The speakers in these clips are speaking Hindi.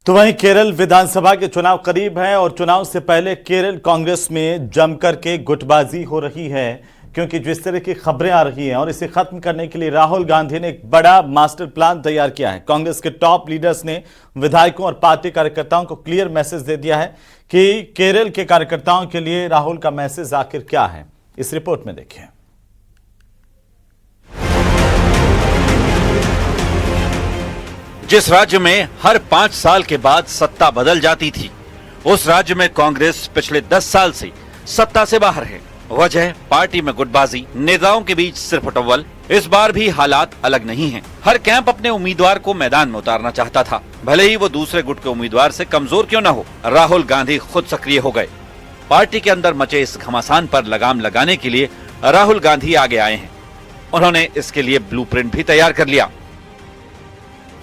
तो वहीं केरल विधानसभा के चुनाव करीब हैं और चुनाव से पहले केरल कांग्रेस में जमकर के गुटबाजी हो रही है, क्योंकि जिस तरह की खबरें आ रही हैं और इसे खत्म करने के लिए राहुल गांधी ने एक बड़ा मास्टर प्लान तैयार किया है। कांग्रेस के टॉप लीडर्स ने विधायकों और पार्टी कार्यकर्ताओं को क्लियर मैसेज दे दिया है कि केरल के कार्यकर्ताओं के लिए राहुल का मैसेज आखिर क्या है। इस रिपोर्ट में देखिए। जिस राज्य में हर 5 साल के बाद सत्ता बदल जाती थी, उस राज्य में कांग्रेस पिछले 10 साल से सत्ता से बाहर है। वजह पार्टी में गुटबाजी, नेताओं के बीच सिर्फ उटव्वल। इस बार भी हालात अलग नहीं हैं। हर कैंप अपने उम्मीदवार को मैदान में उतारना चाहता था, भले ही वो दूसरे गुट के उम्मीदवार से कमजोर क्यों न हो। राहुल गांधी खुद सक्रिय हो गए। पार्टी के अंदर मचे इस घमासान पर लगाम लगाने के लिए राहुल गांधी आगे आए हैं। उन्होंने इसके लिए ब्लूप्रिंट भी तैयार कर लिया।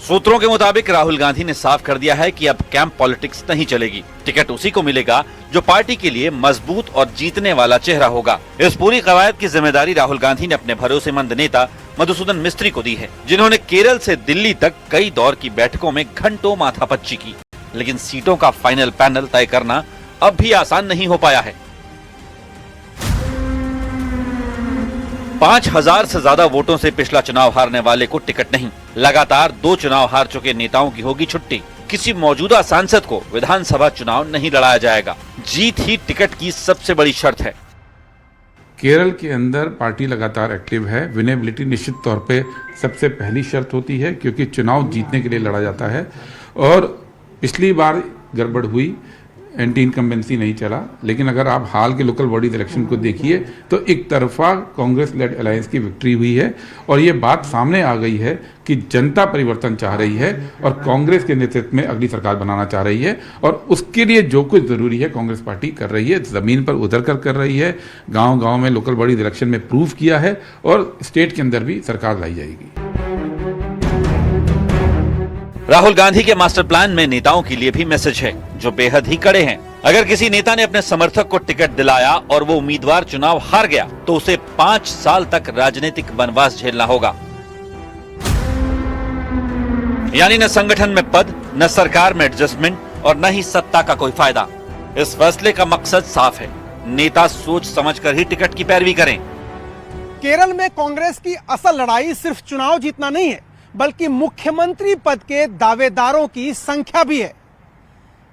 सूत्रों के मुताबिक राहुल गांधी ने साफ कर दिया है कि अब कैंप पॉलिटिक्स नहीं चलेगी। टिकट उसी को मिलेगा जो पार्टी के लिए मजबूत और जीतने वाला चेहरा होगा। इस पूरी कवायद की जिम्मेदारी राहुल गांधी ने अपने भरोसेमंद नेता मधुसूदन मिस्त्री को दी है, जिन्होंने केरल से दिल्ली तक कई दौर की बैठकों में घंटों माथापच्ची की। लेकिन सीटों का फाइनल पैनल तय करना अब भी आसान नहीं हो पाया है। 5000 से ज्यादा वोटों से पिछला चुनाव हारने वाले को टिकट नहीं। लगातार 2 चुनाव हार चुके नेताओं की होगी छुट्टी। किसी मौजूदा सांसद को विधानसभा चुनाव नहीं लड़ाया जाएगा। जीत ही टिकट की सबसे बड़ी शर्त है। केरल के अंदर पार्टी लगातार एक्टिव है। विनेबिलिटी निश्चित तौर पे सबसे पहली शर्त होती है, क्योंकि चुनाव जीतने के लिए लड़ा जाता है। और पिछली बार गड़बड़ हुई, एंटी इनकम्बेंसी नहीं चला। लेकिन अगर आप हाल के लोकल बॉडी इलेक्शन को देखिए तो एक तरफा कांग्रेस लेड अलायंस की विक्ट्री हुई है। और ये बात सामने आ गई है कि जनता परिवर्तन चाह रही है और कांग्रेस के नेतृत्व में अगली सरकार बनाना चाह रही है। और उसके लिए जो कुछ जरूरी है कांग्रेस पार्टी कर रही है, जमीन पर उतर कर रही है। गांव-गांव में लोकल बॉडी इलेक्शन में प्रूव किया है और स्टेट के अंदर भी सरकार लाई जाएगी। राहुल गांधी के मास्टर प्लान में नेताओं के लिए भी मैसेज है जो बेहद ही कड़े हैं। अगर किसी नेता ने अपने समर्थक को टिकट दिलाया और वो उम्मीदवार चुनाव हार गया तो उसे 5 साल तक राजनीतिक वनवास झेलना होगा। यानी न संगठन में पद, न सरकार में एडजस्टमेंट और न ही सत्ता का कोई फायदा। इस फैसले का मकसद साफ है, नेता सोच समझकर ही टिकट की पैरवी करें। केरल में कांग्रेस की असल लड़ाई सिर्फ चुनाव जीतना नहीं है, बल्कि मुख्यमंत्री पद के दावेदारों की संख्या भी है।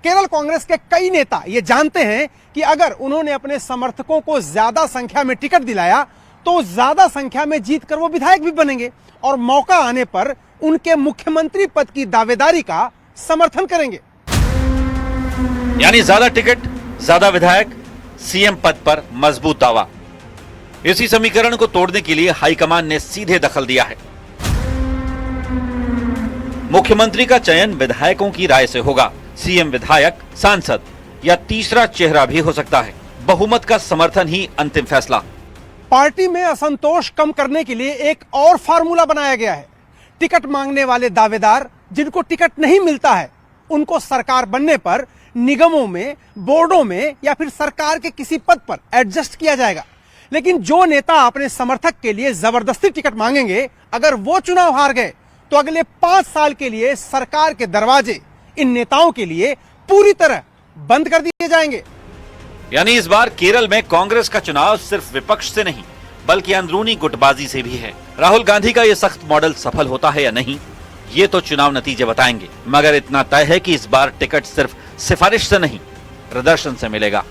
केरल कांग्रेस के कई नेता ये जानते हैं कि अगर उन्होंने अपने समर्थकों को ज्यादा संख्या में टिकट दिलाया तो ज्यादा संख्या में जीतकर वो विधायक भी बनेंगे और मौका आने पर उनके मुख्यमंत्री पद की दावेदारी का समर्थन करेंगे। यानी ज्यादा टिकट, ज्यादा विधायक, सीएम पद पर मजबूत दावा। इसी समीकरण को तोड़ने के लिए हाईकमान ने सीधे दखल दिया है। मुख्यमंत्री का चयन विधायकों की राय से होगा। सीएम विधायक, सांसद या तीसरा चेहरा भी हो सकता है। बहुमत का समर्थन ही अंतिम फैसला। पार्टी में असंतोष कम करने के लिए एक और फार्मूला बनाया गया है। टिकट मांगने वाले दावेदार जिनको टिकट नहीं मिलता है, उनको सरकार बनने पर निगमों में, बोर्डों में या फिर सरकार के किसी पद पर एडजस्ट किया जाएगा। लेकिन जो नेता अपने समर्थक के लिए जबरदस्ती टिकट मांगेंगे, अगर वो चुनाव हार गए तो अगले 5 साल के लिए सरकार के दरवाजे इन नेताओं के लिए पूरी तरह बंद कर दिए जाएंगे। यानी इस बार केरल में कांग्रेस का चुनाव सिर्फ विपक्ष से नहीं, बल्कि अंदरूनी गुटबाजी से भी है। राहुल गांधी का यह सख्त मॉडल सफल होता है या नहीं, ये तो चुनाव नतीजे बताएंगे। मगर इतना तय है कि इस बार टिकट सिर्फ सिफारिश से नहीं, प्रदर्शन से मिलेगा।